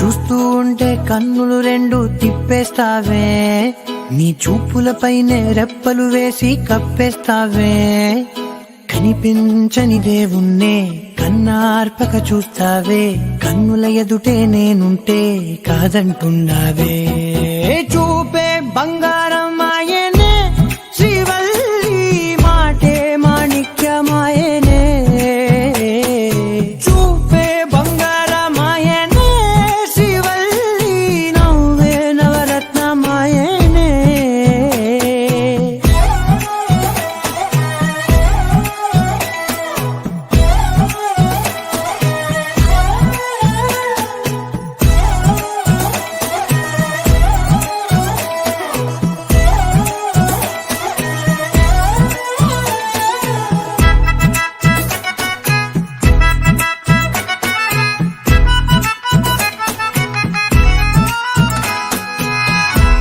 చూస్తూ ఉంటే కన్నులు రెండు తిప్పేస్తావే, నీ చూపులపైనే రెప్పలు వేసి కప్పేస్తావే. కనిపించని దేవుణ్ణే కన్నార్పక చూస్తావే, కన్నుల ఎదుటే నేనుంటే కాదంటున్నావే. చూపే బంగారం ఆయనే, శ్రీవల్లి మాటే మాణిక్యమాయనే. చూపే బంగారం ఆయనే, శ్రీవల్లి నవ్వే నవరత్నమాయనే.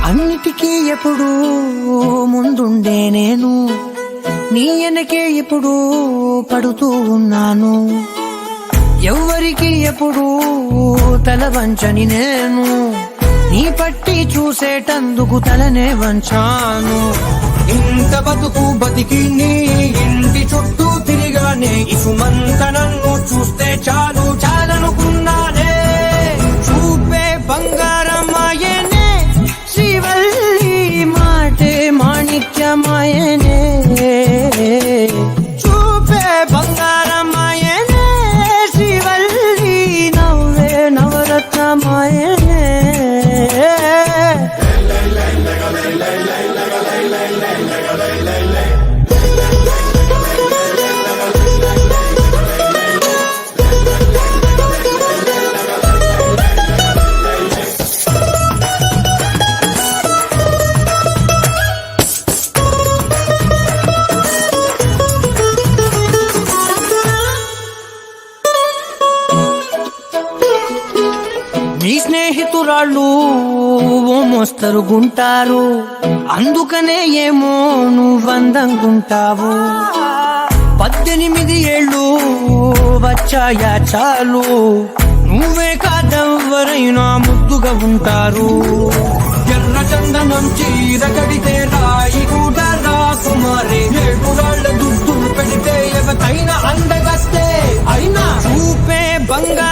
అన్నిటికీ ఎప్పుడు ముందుండే నేను, నీ వెనకే ఎప్పుడు పడుతూ ఉన్నాను. ఎవ్వరికి ఎప్పుడు తల వంచని నేను, నీ పట్టి చూసేటందుకు తలనే వంచాను. ఇంత బతుకు బతికి నీ ఇంటి చుట్టూ తిరిగానే, ఇసుమంత నన్ను చూస్తే చాలు చాలనుకున్నానే. చూపే బంగారమాయనే, శ్రీవల్లి మాటే మాణిక్యమాయనే. చూపే బంగారమాయనే, శ్రీవల్లి నవ్వే నవరత్నమాయనే. నీ స్నేహితురాళ్ళు ఓ మోస్తరుగుంటారు, అందుకనే ఏమో నువ్వందంగుంటావు. 18 ఏళ్ళు వచ్చాయా చాలు, నువ్వే కాదెవ్వరైనా ముద్దుగా ఉంటారు. ఎర్ర చందనం చీర కడితే రాయి కూడా రాకుమారే, 7 రాళ్ల దుద్దులు పెడితే ఎవతైనా అందగస్తే అయినా. చూపే బంగారు